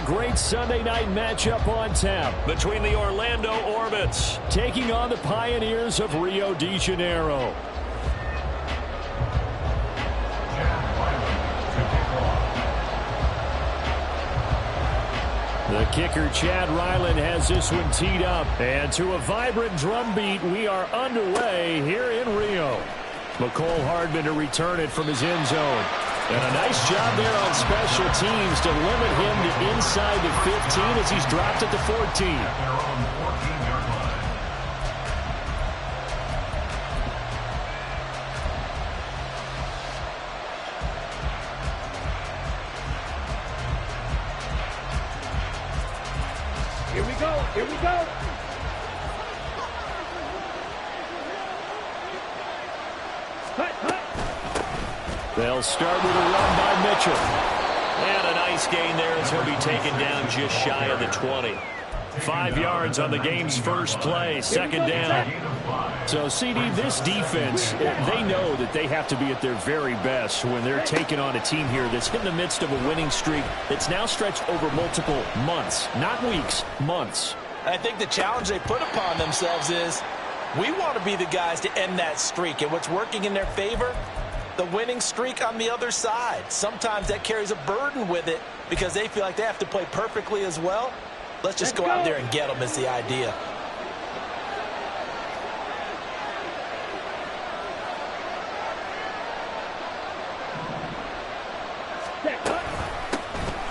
great Sunday night matchup on tap between the Orlando Orbits taking on the Pioneers of Rio de Janeiro. The kicker, Chad Ryland, has this one teed up. And to a vibrant drum beat, we are underway here in Rio. McCole Hardman to return it from his end zone. And a nice job there on special teams to limit him to inside the 15 as he's dropped at the 14. Here we go. Here we go. They'll start with a run by Mitchell. And a nice gain there as he'll be taken down just shy of the 20. 5 yards on the game's first play, second down. So, CD, this defense, they know that they have to be at their very best when they're taking on a team here that's in the midst of a winning streak that's now stretched over multiple months, not weeks, months. I think the challenge they put upon themselves is we want to be the guys to end that streak. And what's working in their favor? The winning streak on the other side. Sometimes that carries a burden with it because they feel like they have to play perfectly as well. Let's just go out there and get them is the idea.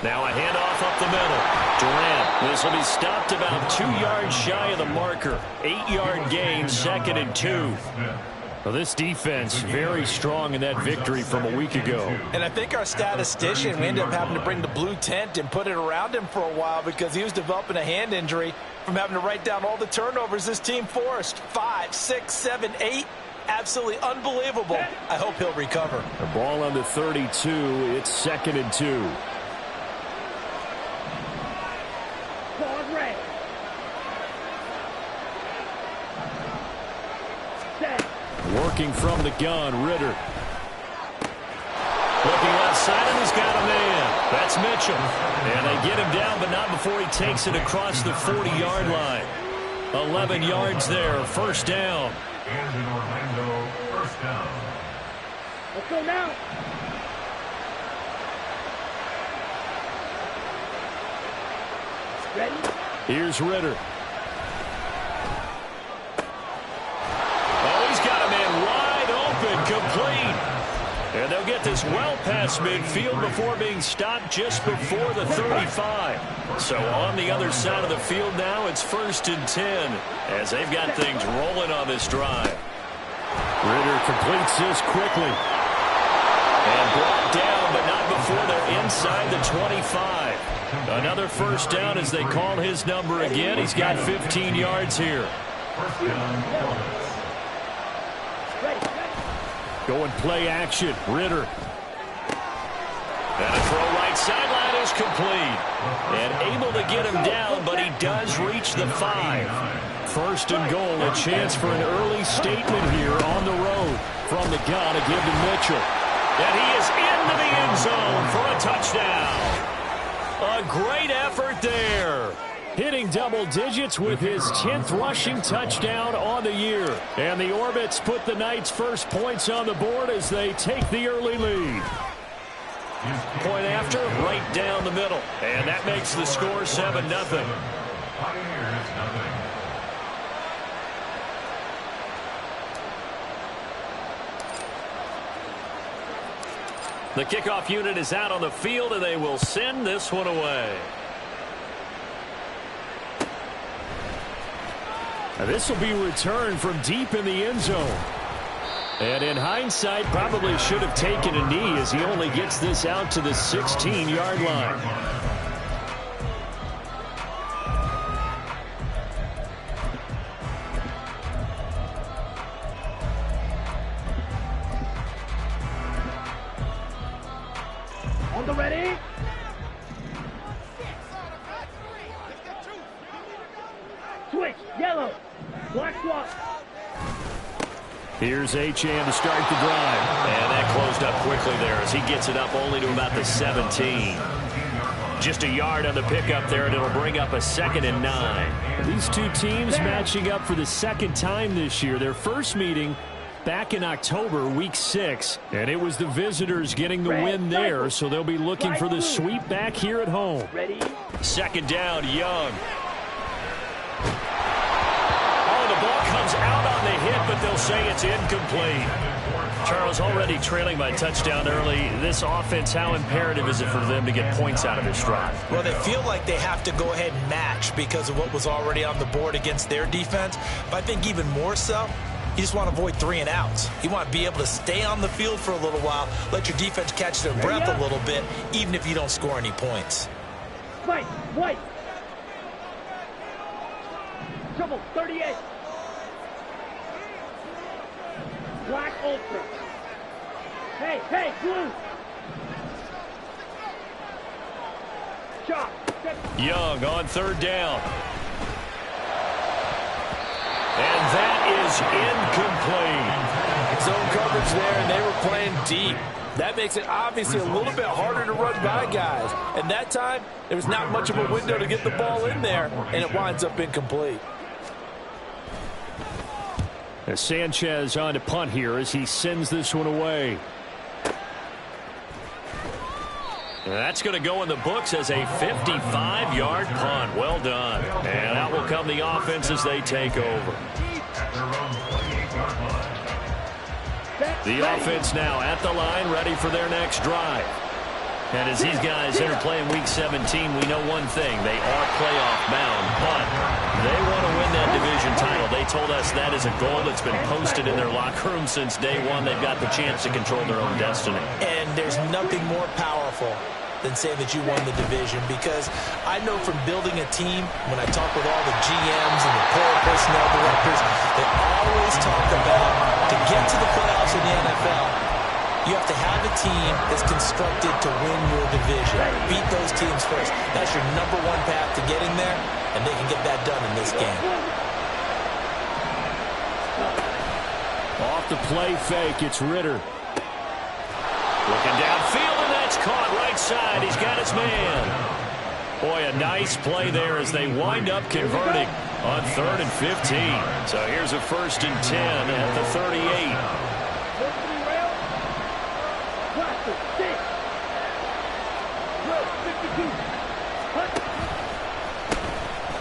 Now a handoff up the middle. Durant. This will be stopped about 2 yards shy of the marker. 8-yard gain, 2nd and 2. Well, this defense very strong in that victory from a week ago. And I think our statistician, we ended up having to bring the blue tent and put it around him for a while because he was developing a hand injury from having to write down all the turnovers this team forced. 5, 6, 7, 8. Absolutely unbelievable. I hope he'll recover. The ball on the 32. It's 2nd and 2. Working from the gun, Ritter. Looking outside, and he's got a man. That's Mitchell. And they get him down, but not before he takes it across the 40-yard line. 11 yards there, first down. And in Orlando, first down. Let's go now. Ready? Here's Ritter. Complete. And they'll get this well past midfield before being stopped just before the 35. So on the other side of the field now, it's 1st and 10 as they've got things rolling on this drive. Ritter completes this quickly. And brought down, but not before they're inside the 25. Another first down as they call his number again. He's got 15 yards here. First down, Going play action, Ritter. And a throw right sideline is complete. And able to get him down, but he does reach the 5. 1st and goal, a chance for an early statement here on the road. From the gun, a give to Mitchell. And he is into the end zone for a touchdown. A great effort there. Hitting double digits with his 10th rushing touchdown on the year. And the Orbits put the Knights' first points on the board as they take the early lead. Point after, right down the middle. And that makes the score 7-0. Pioneers, nothing. The kickoff unit is out on the field, and they will send this one away. Now this will be returned from deep in the end zone. And in hindsight, probably should have taken a knee as he only gets this out to the 16-yard line. On the ready. Switch, yellow. Black swap. Here's Achane to start the drive. And that closed up quickly there as he gets it up only to about the 17. just a yard on the pickup there, and it'll bring up a 2nd and 9. These two teams matching up for the second time this year. Their first meeting back in October, week 6, and it was the visitors getting the win there, so they'll be looking for the sweep back here at home. Ready? 2nd down, Young. Oh, the ball comes out on the hit, but they'll say it's incomplete. Charles, already trailing by touchdown early. This offense, how imperative is it for them to get points out of this drive? Well, they feel like they have to go ahead and match because of what was already on the board against their defense. But I think even more so, you just want to avoid 3 and outs. You want to be able to stay on the field for a little while, let your defense catch their breath a little bit, even if you don't score any points. Fight, white. Trouble, 38. Black Ultra. Hey, blue. Chop. Young on 3rd down. And that is incomplete. Zone coverage there, and they were playing deep. That makes it obviously a little bit harder to run by guys. And that time, there was not much of a window to get the ball in there, and it winds up incomplete. As Sanchez on to punt here as he sends this one away. That's going to go in the books as a 55-yard punt. Well done. And out will come the offense as they take over. The offense now at the line, ready for their next drive. And as these guys enter play in Week 17, we know one thing. They are playoff bound, but they want to win that division title. They told us that is a goal that's been posted in their locker room since day one. They've got the chance to control their own destiny. And there's nothing more powerful than saying that you won the division, because I know from building a team, when I talk with all the GMs and the player personnel directors, they always talk about to get to the playoffs in the NFL, you have to have a team that's constructed to win your division. Beat those teams first. That's your #1 path to getting there, and they can get that done in this game. Off the play fake, it's Ritter. Looking downfield, and that's caught right side. He's got his man. Boy, a nice play there as they wind up converting on 3rd and 15. So here's a 1st and 10 at the 38.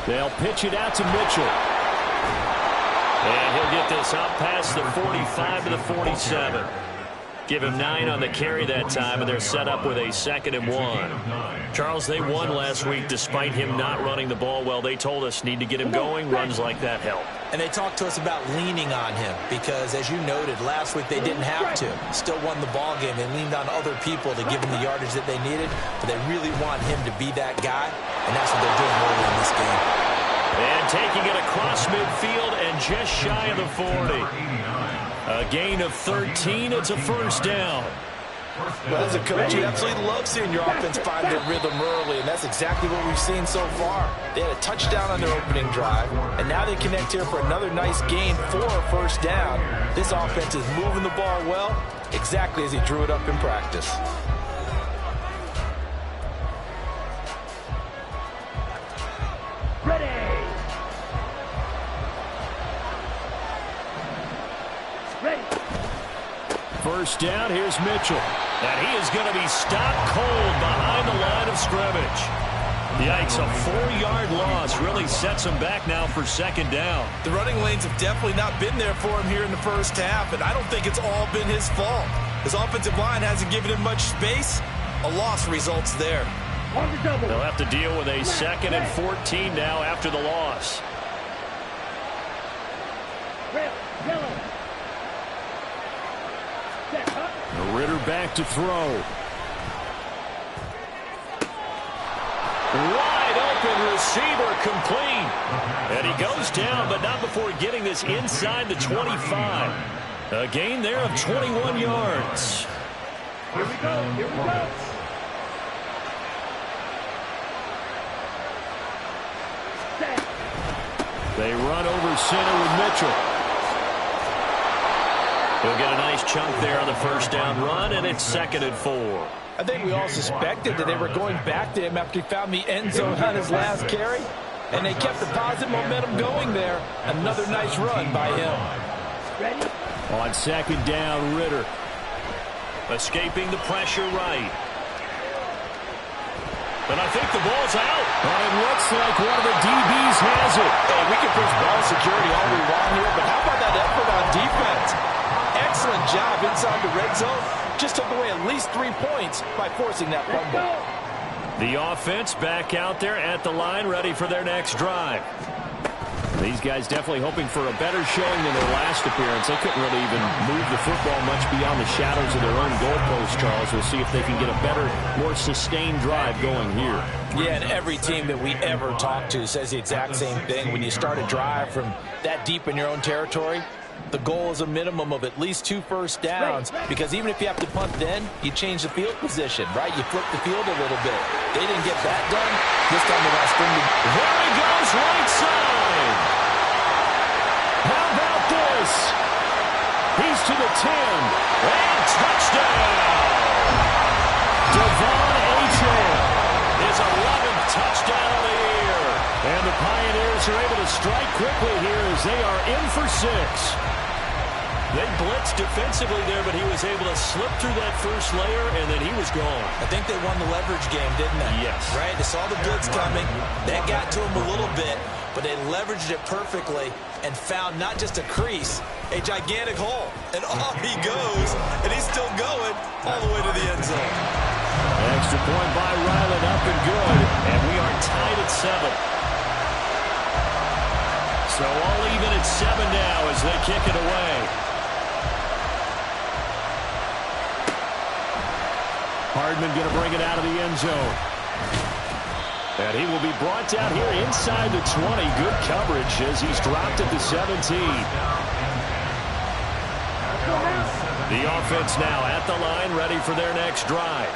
They'll pitch it out to Mitchell. And he'll get this up past the 45 to the 47. Give him 9 on the carry that time, and they're set up with a 2nd and 1. Charles, they won last week despite him not running the ball well. They told us need to get him going. Runs like that help. And they talked to us about leaning on him because, as you noted, last week they didn't have to. Still won the ball game. They leaned on other people to give them the yardage that they needed, but they really want him to be that guy, and that's what they're doing early in this game. And taking it across midfield and just shy of the 40. A gain of 13. It's a 1st down. Well, as a coach, you absolutely love seeing your offense find their rhythm early, and that's exactly what we've seen so far. They had a touchdown on their opening drive, and now they connect here for another nice gain for a 1st down. This offense is moving the ball well, exactly as he drew it up in practice. Ready. 1st down, here's Mitchell. And he is going to be stopped cold behind the line of scrimmage. Yikes, a 4-yard loss really sets him back now for 2nd down. The running lanes have definitely not been there for him here in the first half, and I don't think it's all been his fault. His offensive line hasn't given him much space. A loss results there. They'll have to deal with a 2nd and 14 now after the loss. Red, yellow. Ritter back to throw. Wide open receiver complete. And he goes down, but not before getting this inside the 25. A gain there of 21 yards. Here we go. Here we go. Set. They run over center with Mitchell. He'll get a nice chunk there on the 1st down run, and it's 2nd and 4. I think we all suspected that they were going back to him after he found the end zone on his last carry, and they kept the positive momentum going there. Another nice run by him. Ready? On second down, Ritter. Escaping the pressure right. But I think the ball's out. But it looks like one of the DBs has it. Hey, we can push ball security all we want here, but how about that effort on defense? Excellent job inside the red zone. Just took away at least 3 points by forcing that Let's fumble. go. The offense back out there at the line, ready for their next drive. These guys definitely hoping for a better showing than their last appearance. They couldn't really even move the football much beyond the shadows of their own goalpost, Charles. We'll see if they can get a better, more sustained drive going here. Yeah, and every team that we ever talk to says the exact same thing. When you start a drive from that deep in your own territory, the goal is a minimum of at least 2 first downs, because even if you have to punt then, you change the field position, right? You flip the field a little bit. They didn't get that done. This time they got to spring the... There he goes, right side. How about this? He's to the 10. And touchdown. Devon Achane. His 11th touchdown of the year. And the Pioneers are able to strike quickly here as they are in for 6. They blitzed defensively there, but he was able to slip through that first layer, and then he was gone. I think they won the leverage game, didn't they? Yes. Right? They saw the blitz coming. That got to him a little bit, but they leveraged it perfectly and found not just a crease, a gigantic hole. And off he goes, and he's still going all the way to the end zone. Extra point by Ryland, up and good. And we are tied at 7. So all even at 7 now as they kick it away. Hardman going to bring it out of the end zone. And he will be brought down here inside the 20. Good coverage as he's dropped at the 17. The offense now at the line, ready for their next drive.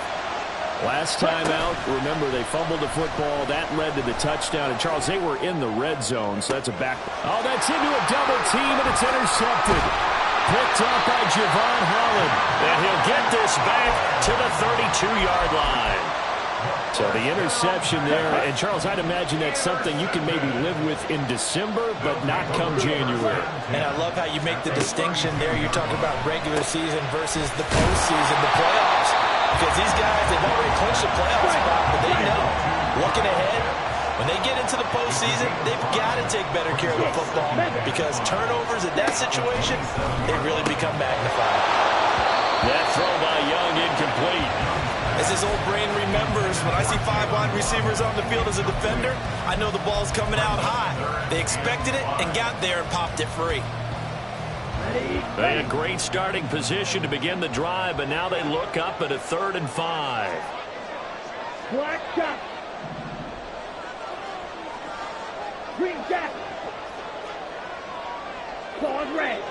Last time out, remember, they fumbled the football. That led to the touchdown. And, Charles, they were in the red zone, so that's a back. Oh, that's into a double team, and it's intercepted. Picked up by Javon Holland. And he'll get this back to the 32-yard line. So the interception there. And, Charles, I'd imagine that's something you can maybe live with in December, but not come January. And I love how you make the distinction there. You're talking about regular season versus the postseason, the playoffs. Because these guys, they've already clinched a playoff spot, but they know, looking ahead, when they get into the postseason, they've got to take better care of the football, because turnovers in that situation, they really become magnified. That throw by Young incomplete. As his old brain remembers, when I see 5 wide receivers on the field as a defender, I know the ball's coming out high. They expected it and got there and popped it free. They had a great starting position to begin the drive, but now they look up at a 3rd and 5. Black shot. Green jacket. Claws red.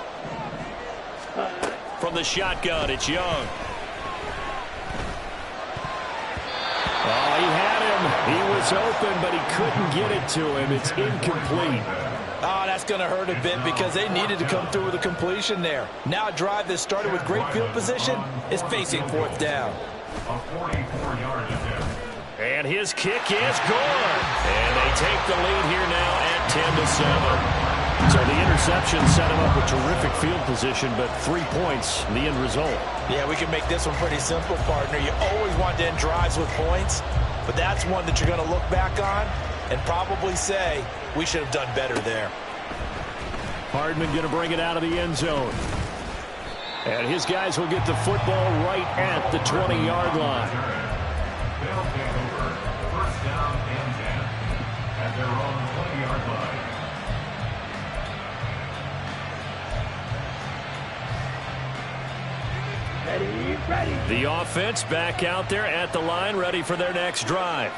From the shotgun, it's Young. Oh, he had him. He was open, but he couldn't get it to him. It's incomplete. Oh, that's going to hurt a bit because they needed to come through with a completion there. Now a drive that started with great field position is facing 4th down. A 44-yard attempt. And his kick is good. And they take the lead here now at 10-7. So the interception set him up with terrific field position, but 3 points, the end result. Yeah, we can make this one pretty simple, partner. You always want to end drives with points, but that's one that you're going to look back on and probably say, we should have done better there. Hardman going to bring it out of the end zone. And his guys will get the football right at the 20-yard line. They'll take over 1st down and 10 at their own 20-yard line. Ready. The offense back out there at the line, ready for their next drive.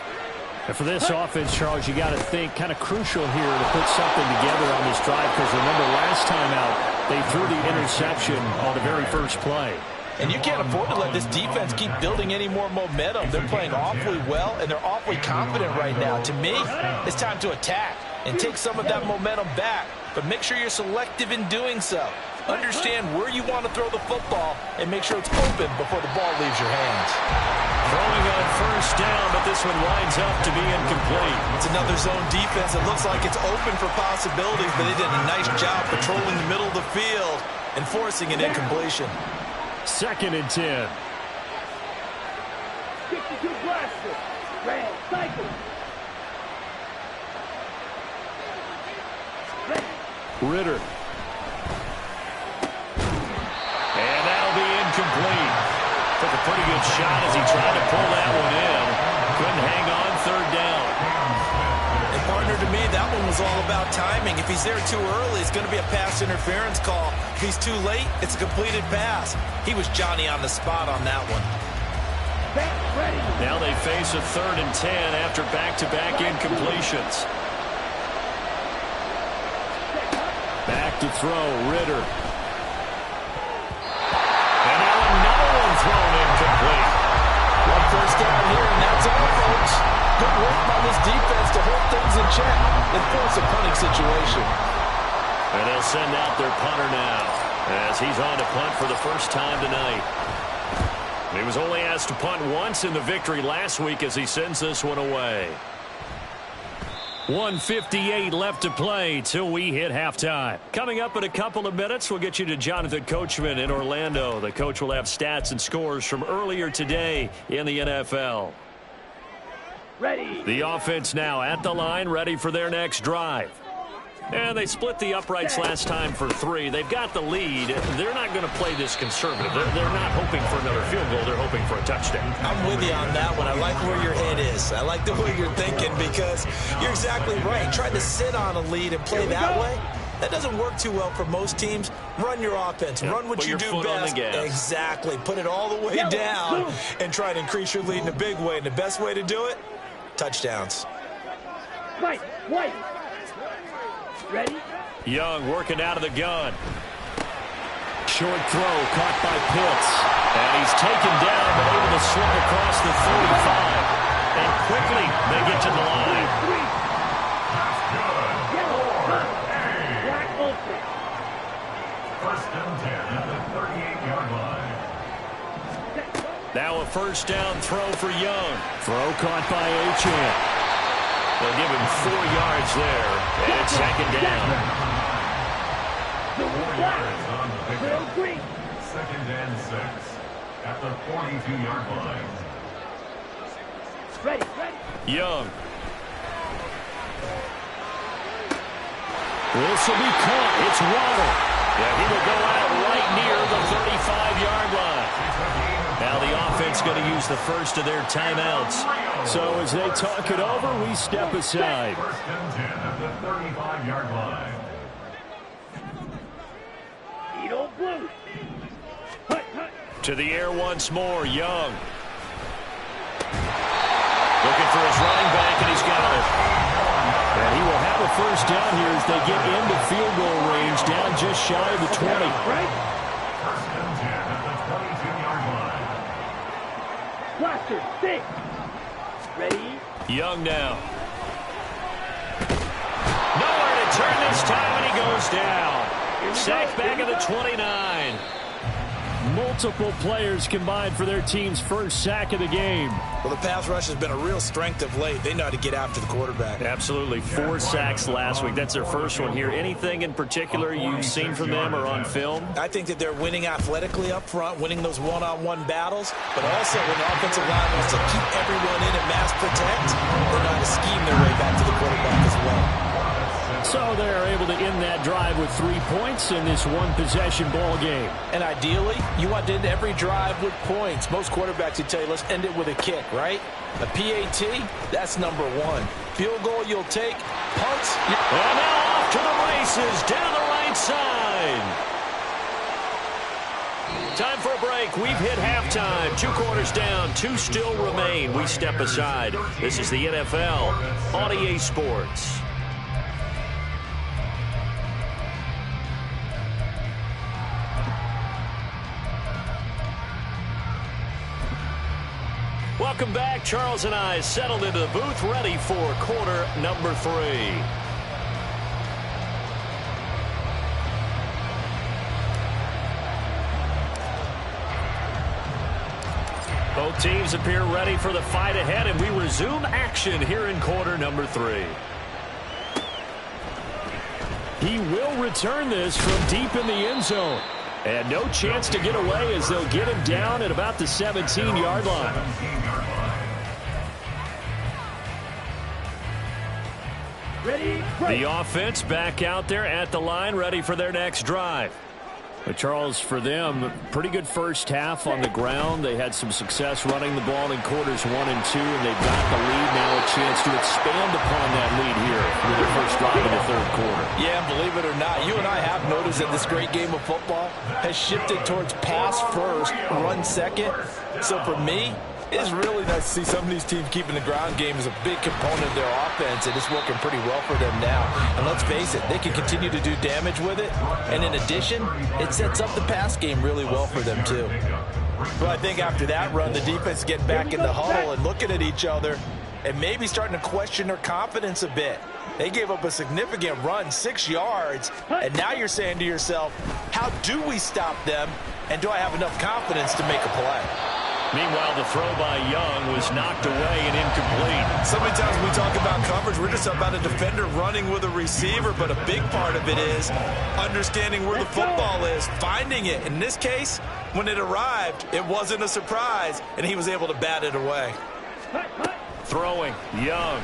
And for this offense, Charles, you got to think kind of crucial here to put something together on this drive, because remember last time out, they threw the interception on the very first play. And you can't afford to let this defense keep building any more momentum. They're playing awfully well, and they're awfully confident right now. To me, it's time to attack and take some of that momentum back, but make sure you're selective in doing so. Understand where you want to throw the football and make sure it's open before the ball leaves your hands. Throwing on first down, but this one winds up to be incomplete. It's another zone defense. It looks like it's open for possibilities, but they did a nice job patrolling the middle of the field and forcing an incompletion. 2nd and 10. 62 blaster. Red cycle. Ritter. And that'll be incomplete. Took a pretty good shot as he tried to pull that one in. Couldn't hang on 3rd down. And partner, to me, that one was all about timing. If he's there too early, it's going to be a pass interference call. If he's too late, it's a completed pass. He was Johnny on the spot on that one. Now they face a 3rd and 10 after back-to-back incompletions. Back to throw, Ritter. And now another one thrown incomplete. One first down here, and that's all, folks. Good work by this defense to hold things in check and force a punting situation. And they'll send out their punter now as he's on to punt for the first time tonight. He was only asked to punt once in the victory last week as he sends this one away. 1:58 left to play till we hit halftime. Coming up in a couple of minutes, we'll get you to Jonathan Coachman in Orlando. The coach will have stats and scores from earlier today in the NFL. Ready. The offense now at the line, ready for their next drive. And they split the uprights last time for 3. They've got the lead. They're not going to play this conservative. They're not hoping for another field goal. They're hoping for a touchdown. I'm with you on that one. I like where your head is. I like the way you're thinking because you're exactly right. Trying to sit on a lead and play that way, that doesn't work too well for most teams. Run your offense. Run what you do best. Exactly. Put it all the way down and try to increase your lead in a big way. And the best way to do it, touchdowns. White. Ready? Young working out of the gun. Short throw caught by Pitts. And he's taken down but able to slip across the 35. And quickly they get to the line. Black open. First down 10 at the 38-yard line. Now a first down throw for Young. Throw caught by Achane. They'll give him 4 yards there, and it's 2nd down. Second and 6 at the 42-yard line. Ready. Young. This will be caught. It's Waddle. Yeah, he will go out right near the 35-yard line. Now the offense going to use the first of their timeouts. So as they talk it over, we step aside. First and 10 at the 35-yard line. Edo Blue. To the air once more, Young. Looking for his running back, and he's got it. And he will have a first down here as they get into field goal range, down just shy of the 20. Right. First and 10 at the 22-yard line. Blaster. 6. Ready. Young now. Nowhere to turn this time, and he goes down. Sacked back at the 29. Multiple players combined for their team's first sack of the game. Well, the pass rush has been a real strength of late. They know how to get after the quarterback. Absolutely. 4 sacks last week. That's their first one here. Anything in particular you've seen from them or on film? I think that they're winning athletically up front, winning those one-on-one battles, but also when the offensive line wants to keep everyone in and mass protect, they know how to scheme their way back to the quarterback as well. So they're able to end that drive with 3 points in this one-possession ball game. And ideally, you want to end every drive with points. Most quarterbacks would tell you, let's end it with a kick, right? A PAT, that's number 1. Field goal you'll take. Punts. And now off to the races down the right side. Time for a break. We've hit halftime. 2 quarters down. 2 still remain. We step aside. This is the NFL on EA Sports. Welcome back. Charles and I settled into the booth, ready for quarter number 3. Both teams appear ready for the fight ahead, and we resume action here in quarter number 3. He will return this from deep in the end zone. And no chance to get away as they'll get him down at about the 17-yard line. Ready, The offense back out there at the line, ready for their next drive. But Charles, for them, pretty good first half on the ground. They had some success running the ball in quarters 1 and 2, and they've got the lead now, a chance to expand upon that lead here with their first drive in the third quarter. Yeah, and believe it or not, you and I have noticed that this great game of football has shifted towards pass first, run second. So for me, it's really nice to see some of these teams keeping the ground game as a big component of their offense, and it's working pretty well for them now. And let's face it, they can continue to do damage with it. And in addition, it sets up the pass game really well for them, too. Well, I think after that run, the defense getting back in the huddle and looking at each other and maybe starting to question their confidence a bit. They gave up a significant run, 6 yards, and now you're saying to yourself, how do we stop them, and do I have enough confidence to make a play? Meanwhile, the throw by Young was knocked away and incomplete. So many times when we talk about coverage, we're just about a defender running with a receiver, but a big part of it is understanding where the football is, finding it. In this case, when it arrived, it wasn't a surprise, and he was able to bat it away. Throwing, Young.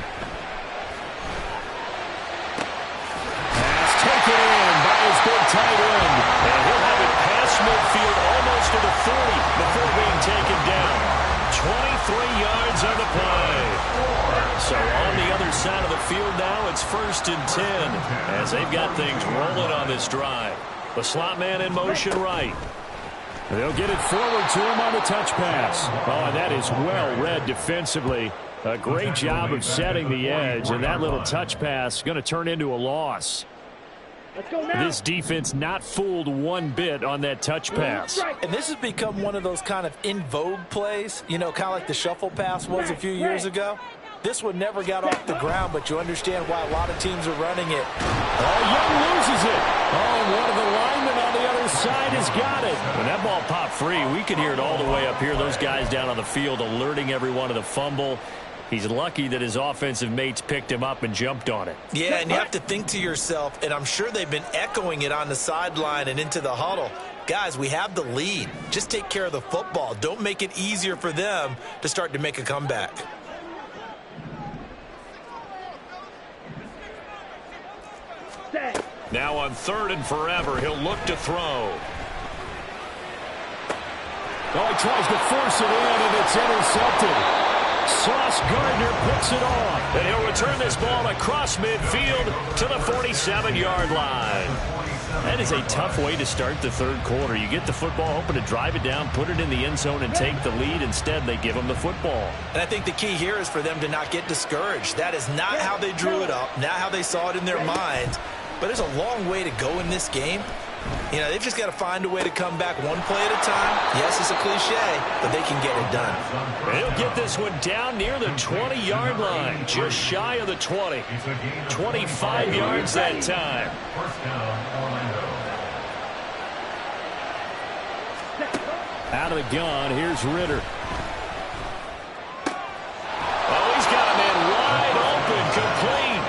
Pass taken in by his big tight end. And he'll have it past midfield almost to the 40 before being taken down. 23 yards on the play. So on the other side of the field now, it's 1st and 10 as they've got things rolling on this drive. The slot man in motion right. They'll get it forward to him on the touch pass. Oh, and that is well read defensively. A great job of setting the edge, and that little touch pass is going to turn into a loss. Let's go now. This defense not fooled one bit on that touch pass. And this has become one of those kind of in vogue plays, you know, kind of like the shuffle pass was a few years ago. This one never got off the ground, but you understand why a lot of teams are running it. Oh, Young loses it. Oh, and one of the linemen on the other side has got it. When that ball popped free, we could hear it all the way up here. Those guys down on the field alerting everyone of the fumble. He's lucky that his offensive mates picked him up and jumped on it. Yeah, and you have to think to yourself, and I'm sure they've been echoing it on the sideline and into the huddle. Guys, we have the lead. Just take care of the football. Don't make it easier for them to start to make a comeback. Now on 3rd and forever, he'll look to throw. Oh, he tries to force it in, and it's intercepted. Sauce Gardner picks it off, and he'll return this ball across midfield to the 47-yard line. That is a tough way to start the third quarter. You get the football, hoping to drive it down, put it in the end zone, and take the lead. Instead, they give them the football. And I think the key here is for them to not get discouraged. That is not how they drew it up, not how they saw it in their minds. But there's a long way to go in this game. You know, they've just got to find a way to come back one play at a time. Yes, it's a cliche, but they can get it done. They'll get this one down near the 20-yard line, just shy of the 20. 25 yards that time. Out of the gun, here's Ritter. Oh, he's got a man wide open, complete.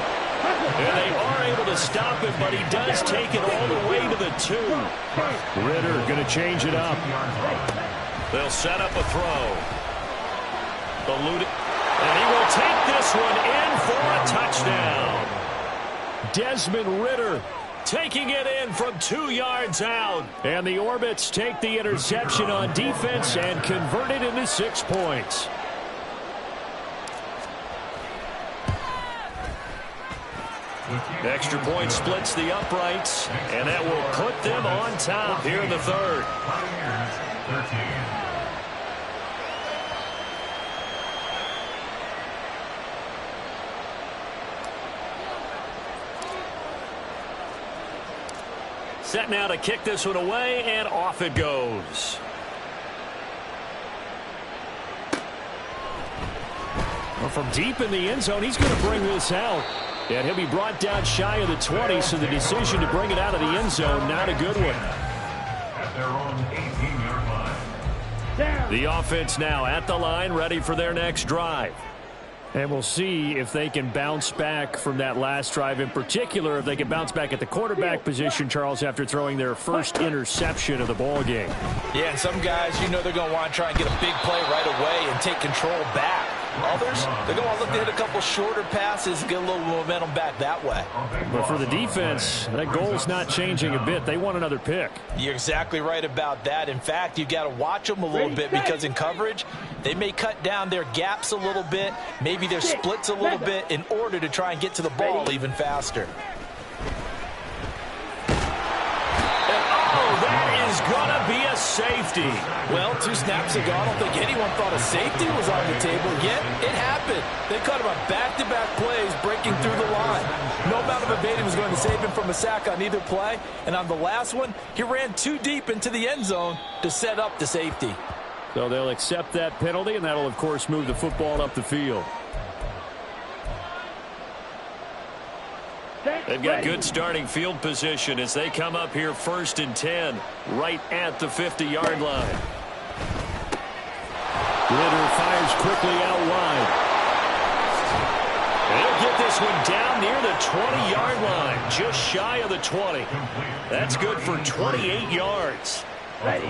And they are able to stop him, but he does take it all the way to the 2. Ritter going to change it up. They'll set up a throw. And he will take this one in for a touchdown. Desmond Ritter taking it in from 2 yards out. And the Orbits take the interception on defense and convert it into 6 points. Extra point splits the uprights, and that will put them on top here in the third. Set now to kick this one away, and off it goes. Well, from deep in the end zone, he's going to bring this out. And he'll be brought down shy of the 20, so the decision to bring it out of the end zone, not a good one. At their own 18-yard line. Down. The offense now at the line, ready for their next drive. And we'll see if they can bounce back from that last drive. In particular, if they can bounce back at the quarterback position, Charles, after throwing their first interception of the ball game. Yeah, and some guys, you know they're going to want to try and get a big play right away and take control back. Others, they're going to look to hit a couple shorter passes and get a little momentum back that way. But for the defense, that goal's not changing a bit. They want another pick. You're exactly right about that. In fact, you've got to watch them a little bit because in coverage, they may cut down their gaps a little bit, maybe their splits a little bit in order to try and get to the ball even faster. Is going to be a safety. Well, 2 snaps ago, I don't think anyone thought a safety was on the table, yet it happened. They cut him on back-to-back plays, breaking through the line. No amount of evading was going to save him from a sack on either play, and on the last one, he ran too deep into the end zone to set up the safety. So they'll accept that penalty, and that'll, of course, move the football up the field. They've got good starting field position as they come up here 1st and 10, right at the 50-yard line. Ritter fires quickly out wide. They'll get this one down near the 20-yard line, just shy of the 20. That's good for 28 yards. Ready.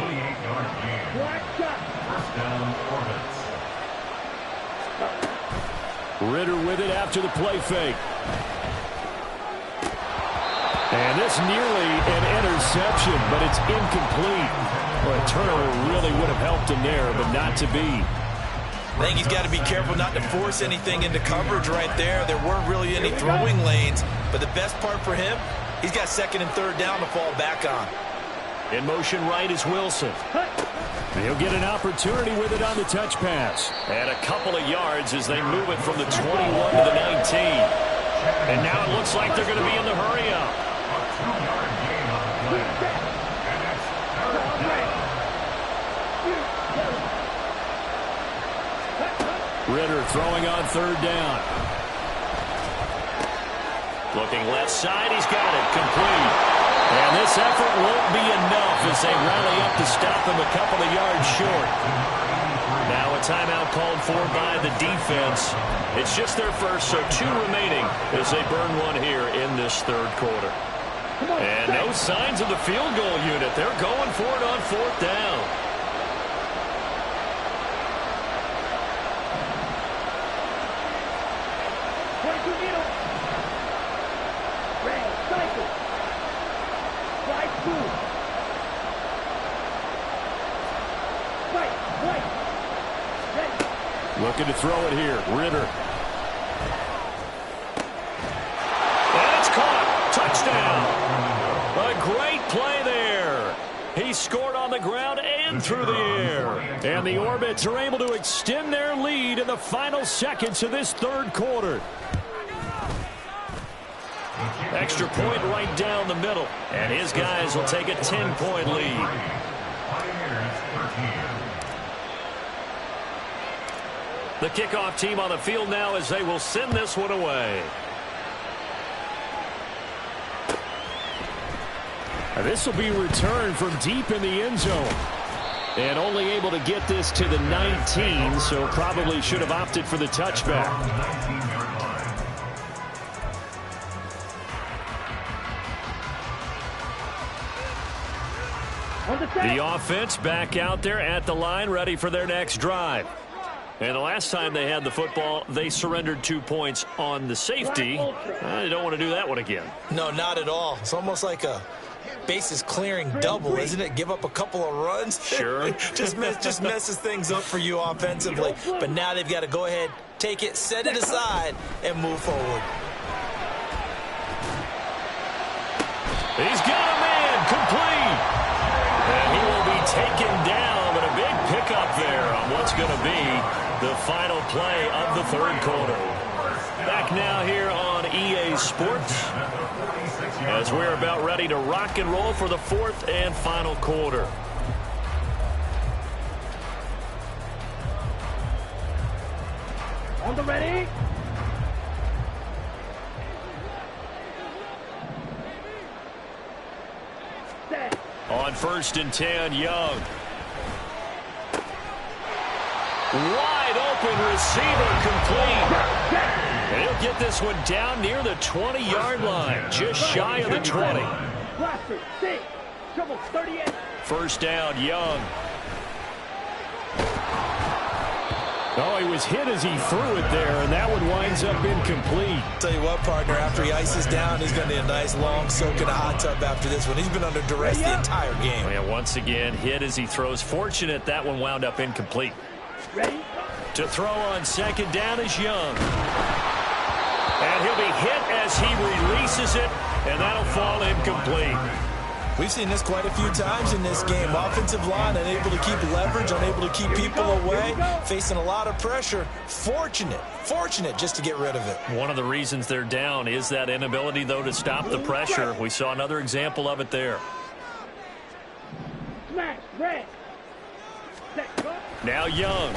First down, Orbits. Ritter with it after the play fake. And this nearly an interception, but it's incomplete. Well, a turnover really would have helped him there, but not to be. I think he's got to be careful not to force anything into coverage right there. There weren't really any throwing lanes, but the best part for him, he's got 2nd and 3rd down to fall back on. In motion right is Wilson. He'll get an opportunity with it on the touch pass. And a couple of yards as they move it from the 21 to the 19. And now it looks like they're going to be in the hurry-up. Ritter throwing on 3rd down. Looking left side, he's got it, complete. And this effort won't be enough as they rally up to stop him a couple of yards short. Now a timeout called for by the defense. It's just their first, so 2 remaining as they burn one here in this 3rd quarter. And no signs of the field goal unit. They're going for it on 4th down. Looking to throw it here. Ritter. And it's caught. Touchdown. A great play there. He scored on the ground and through the air. And the Orbits are able to extend their lead in the final seconds of this 3rd quarter. Extra point right down the middle. And his guys will take a 10-point lead. The kickoff team on the field now as they will send this one away. This will be returned from deep in the end zone. And only able to get this to the 19, so probably should have opted for the touchback. The offense back out there at the line, ready for their next drive. And the last time they had the football, they surrendered 2 points on the safety. They don't want to do that one again. No, not at all. It's almost like a bases clearing double, isn't it? Give up a couple of runs. Sure. just messes things up for you offensively. But now they've got to go ahead, take it, set it aside, and move forward. He's got a man complete. And he will be taken down, but a big pickup there on what's going to be the final play of the 3rd quarter. Back now here on EA Sports as we're about ready to rock and roll for the 4th and final quarter. On the ready. On 1st and 10, Young. Wide open receiver complete. And he'll get this one down near the 20-yard line, just shy of the 20. Blaster, 6, trouble 38. First down, Young. Oh, he was hit as he threw it there, and that one winds up incomplete. Tell you what, partner, after he ices down, he's going to need a nice long soak in a hot tub after this one. He's been under duress the entire game. And once again, hit as he throws. Fortunate that one wound up incomplete. Ready? To throw on second down is Young. And he'll be hit as he releases it, and that'll fall incomplete. We've seen this quite a few times in this game. Offensive line unable to keep leverage, unable to keep people away, facing a lot of pressure. Fortunate just to get rid of it. One of the reasons they're down is that inability, though, to stop the pressure. We saw another example of it there. Smash, red. Set, go. Now Young.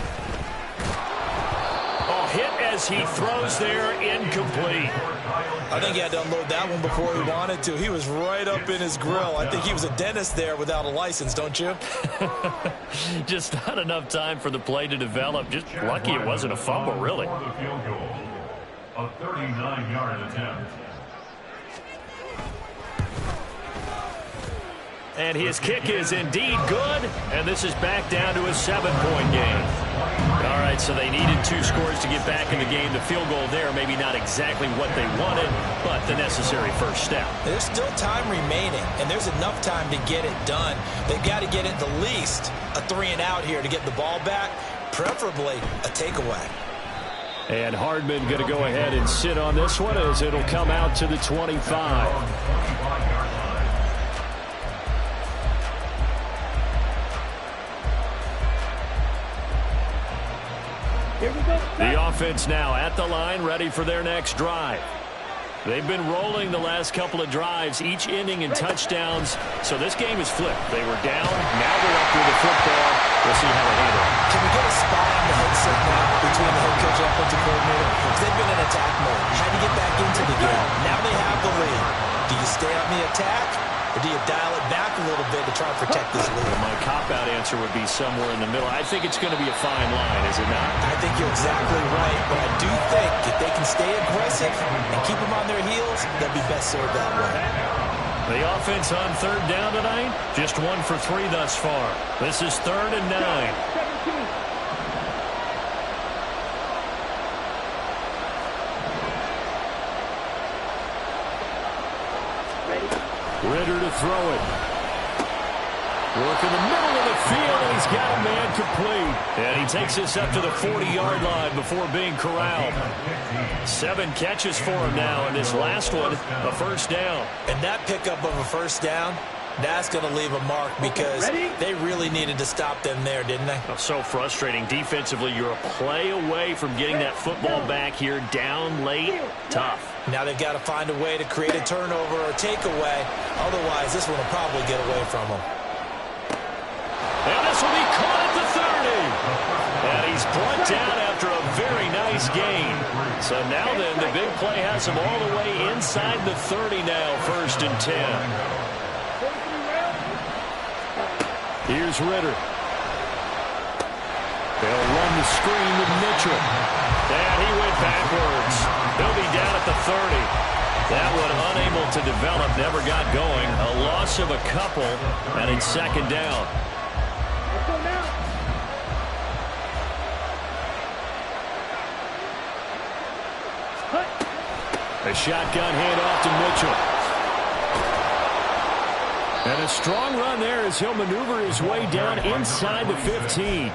Oh, hit as he throws there, incomplete. I think he had to unload that one before he wanted to. He was right up in his grill. I think he was a dentist there without a license, don't you? Just not enough time for the play to develop. Just lucky it wasn't a fumble, really. For the field goal, a 39-yard attempt. And his kick is indeed good, and this is back down to a 7-point game. All right, so they needed 2 scores to get back in the game. The field goal there, maybe not exactly what they wanted, but the necessary first step. There's still time remaining, and there's enough time to get it done. They've got to get at the least a 3-and-out here to get the ball back, preferably a takeaway. And Hardman going to go ahead and sit on this one as it'll come out to the 25. Here we go. The offense now at the line, ready for their next drive. They've been rolling the last couple of drives, each inning in touchdowns, so this game is flipped. They were down, now they're up with the football. We'll see how they handle it. Can we get a spot on the headset now between the head coach and offensive coordinator? Because they've been in attack mode, had to get back into the game. Now they have the lead. Do you stay on the attack, or do you dial it back a little bit to try and protect this lead? My cop-out answer would be somewhere in the middle. I think it's going to be a fine line, is it not? I think you're exactly right, but I do think if they can stay aggressive and keep them on their heels, they'll be best served that way. The offense on third down tonight, just 1 for 3 thus far. This is 3rd and 9. 17. Ritter to throw it. Work in the middle of the field, and he's got a man complete. And he takes this up to the 40-yard line before being corralled. 7 catches for him now, and this last one, a first down. And that pickup of a first down, that's going to leave a mark because they really needed to stop them there, didn't they? So frustrating. Defensively, you're a play away from getting that football back here, down late, tough. Now they've got to find a way to create a turnover or takeaway. Otherwise, this one will probably get away from them. And this will be caught at the 30. And he's brought down after a very nice gain. So now then, the big play has him all the way inside the 30 now, 1st and 10. Here's Ritter. They'll run the screen with Mitchell. And he went backwards. He'll be down at the 30. That one unable to develop, never got going. A loss of a couple, and it's 2nd down. Let's go now. A shotgun handoff to Mitchell. And a strong run there as he'll maneuver his way down inside the 15.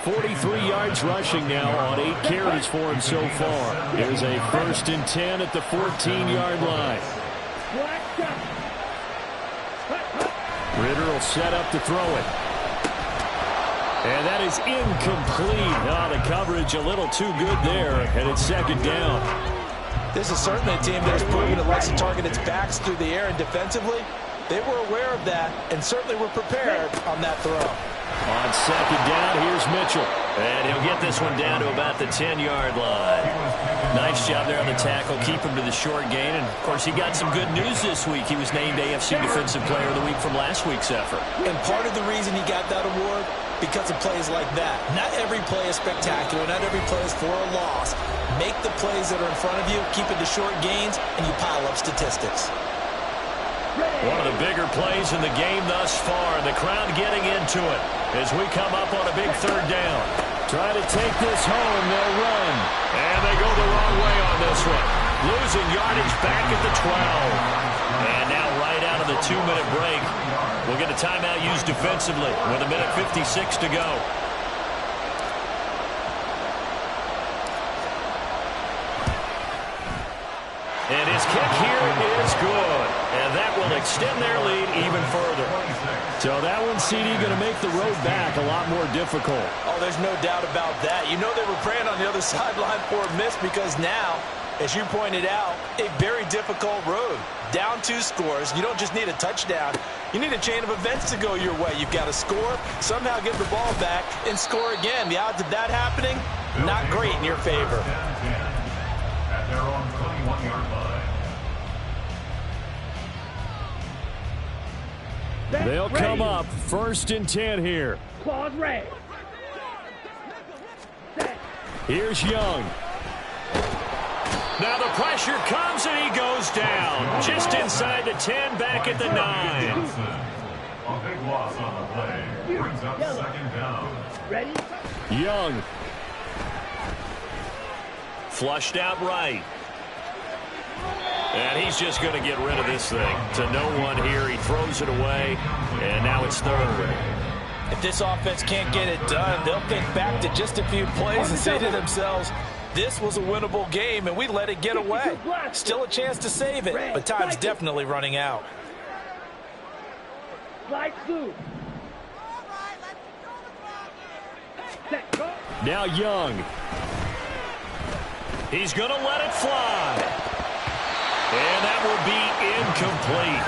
43 yards rushing now on 8 carries for him so far. Here's a 1st and 10 at the 14-yard line. Ritter will set up to throw it. And that is incomplete. Oh, the coverage a little too good there, and it's 2nd down. This is certainly a team that has proven it likes to target its backs through the air, and defensively, they were aware of that and certainly were prepared on that throw. On 2nd down, here's Mitchell. And he'll get this one down to about the 10-yard line. Nice job there on the tackle. Keep him to the short gain. And, of course, he got some good news this week. He was named AFC Defensive Player of the Week from last week's effort. And part of the reason he got that award, because of plays like that. Not every play is spectacular. Not every play is for a loss. Make the plays that are in front of you, keep it to short gains, and you pile up statistics. One of the bigger plays in the game thus far. The crowd getting into it as we come up on a big third down. Try to take this home. They'll run. And they go the wrong way on this one. Losing yardage back at the 12. And now right out of the 2-minute break, we'll get a timeout used defensively with 1:56 to go. And his kick here is good. And that will extend their lead even further. So that one, CD, going to make the road back a lot more difficult. Oh, there's no doubt about that. You know they were praying on the other sideline for a miss because now, as you pointed out, a very difficult road. Down 2 scores. You don't just need a touchdown. You need a chain of events to go your way. You've got to score, somehow get the ball back, and score again. The odds of that happening, not great in your favor. At their own 21-yard line. They'll come up 1st and 10 here. Claws red. Set. Here's Young. Now the pressure comes and he goes down. Just inside the 10, back at the 9. A big loss on the play. Brings up 2nd down. Ready? Young. Flushed out right. And he's just going to get rid of this thing. To no one here. He throws it away. And now it's 3rd. If this offense can't get it done, they'll think back to just a few plays and say to themselves, this was a winnable game, and we let it get away. Still a chance to save it, but time's definitely running out. Slide through. Set. Go. Now Young. He's going to let it fly. And that will be incomplete.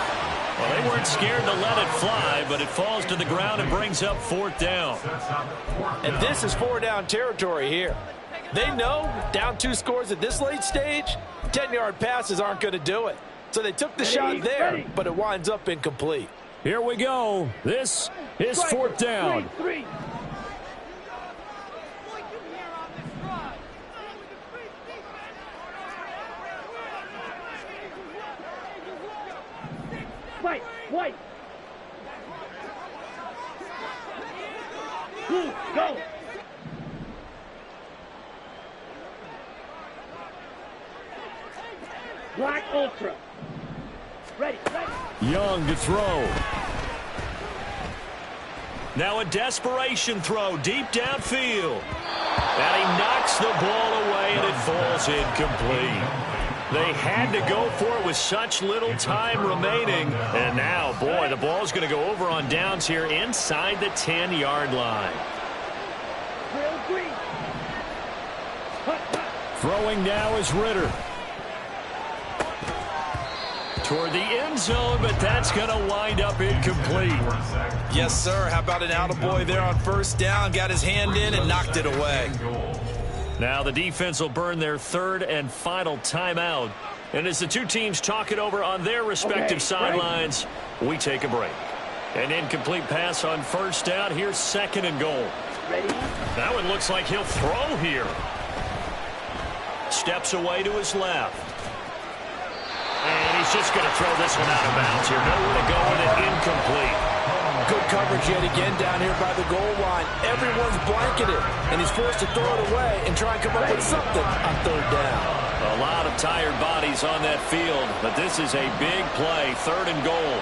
Well, they weren't scared to let it fly, but it falls to the ground and brings up 4th down. And this is 4-down territory here. They know down 2 scores at this late stage, 10-yard passes aren't going to do it. So they took the shot there, but it winds up incomplete. Here we go. This is 4th down. 3. White, white. Blue, go. Black Ultra. Ready, ready. Young to throw. Now a desperation throw deep downfield. And he knocks the ball away, and it falls incomplete. They had to go for it with such little time remaining. And now, boy, the ball's going to go over on downs here inside the 10-yard line. Real green. Throwing now is Ritter. Toward the end zone, but that's going to wind up incomplete. Yes, sir. How about an attaboy there on 1st down? Got his hand in and knocked it away. Now the defense will burn their 3rd and final timeout. And as the two teams talk it over on their respective sidelines, we take a break. An incomplete pass on 1st down. Here's 2nd and goal. Ready? That one looks like he'll throw here. Steps away to his left. And he's just going to throw this one out of bounds here. Nowhere to go with it. Incomplete. Good coverage yet again down here by the goal line. Everyone's blanketed, and he's forced to throw it away and try and come up with something on 3rd down. A lot of tired bodies on that field, but this is a big play. 3rd and goal.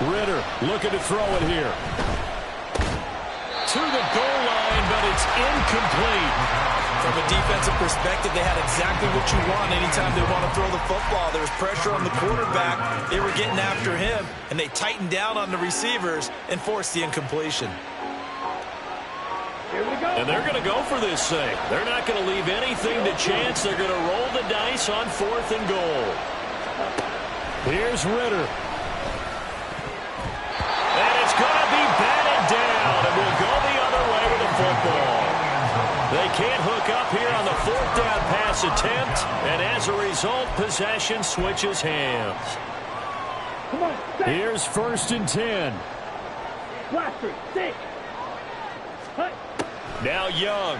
Ritter looking to throw it here. To the goal line, but it's incomplete. From a defensive perspective, they had exactly what you want anytime they want to throw the football. There was pressure on the quarterback. They were getting after him, and they tightened down on the receivers and forced the incompletion. Here we go. And they're going to go for this thing. They're not going to leave anything to chance. They're going to roll the dice on 4th and goal. Here's Ritter. And it's going to be batted down, and we'll go the other way with the football. They can't hook up here on the 4th down pass attempt, and as a result, possession switches hands. Come on, set. Here's 1st and 10. Blaster, 6. Now Young.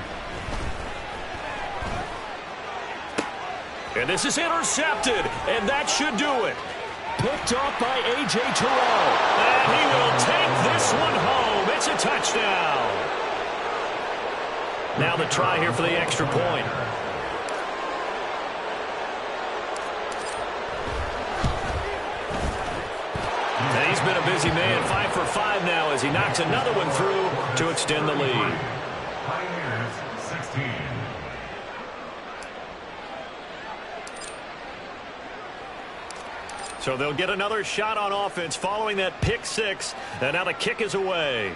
And this is intercepted, and that should do it. Picked off by A.J. Terrell. And he will take this one home. It's a touchdown. Now the try here for the extra point. And he's been a busy man, 5 for 5 now as he knocks another one through to extend the lead. Pioneers 16. So they'll get another shot on offense following that pick six. And now the kick is away.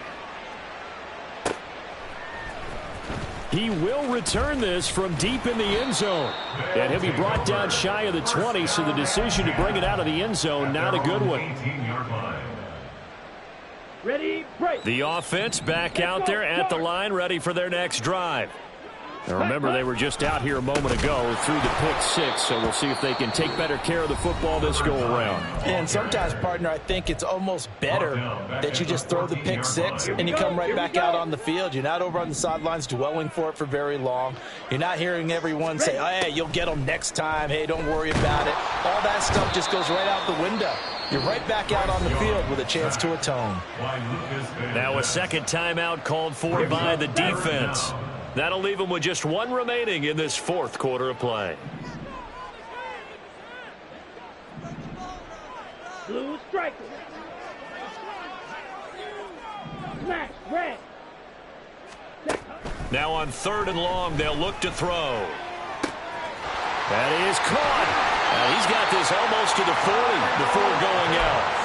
He will return this from deep in the end zone. And he'll be brought down shy of the 20, so the decision to bring it out of the end zone, not a good one. 18-yard line. Ready, break. The offense back out there at the line, ready for their next drive. Now remember, they were just out here a moment ago through the pick six, so we'll see if they can take better care of the football this go-around. And sometimes, partner, I think it's almost better that you just throw the pick six and you come right back out on the field. You're not over on the sidelines dwelling for it for very long. You're not hearing everyone say, oh, hey, you'll get them next time. Hey, don't worry about it. All that stuff just goes right out the window. You're right back out on the field with a chance to atone. Now a second timeout called for by the defense. That'll leave them with just one remaining in this fourth quarter of play. Blue striker. Smash, red. Now on 3rd and long, they'll look to throw. That is caught. He's got this almost to the 40 before going out.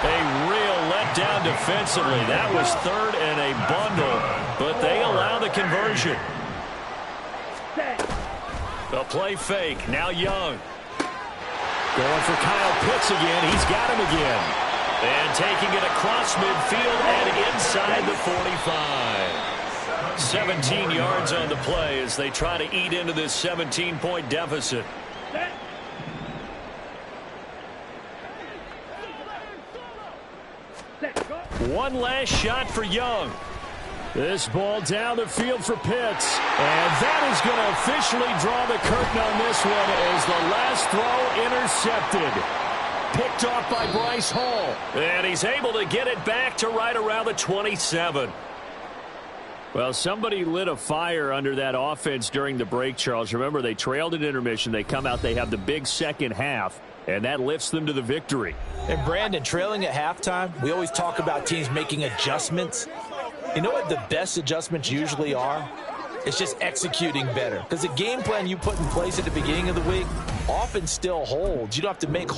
A real letdown defensively. That was 3rd and a bundle, but they allow the conversion. The play fake. Now Young. Going for Kyle Pitts again. He's got him again. And taking it across midfield and inside the 45. 17 yards on the play as they try to eat into this 17-point deficit. One last shot for Young. This ball down the field for Pitts. And that is going to officially draw the curtain on this one as the last throw intercepted. Picked off by Bryce Hall. And he's able to get it back to right around the 27. Well, somebody lit a fire under that offense during the break, Charles. Remember, they trailed at intermission. They come out, they have the big second half, and that lifts them to the victory. And Brandon, trailing at halftime, we always talk about teams making adjustments. You know what the best adjustments usually are? It's just executing better. Because the game plan you put in place at the beginning of the week often still holds. You don't have to make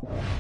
You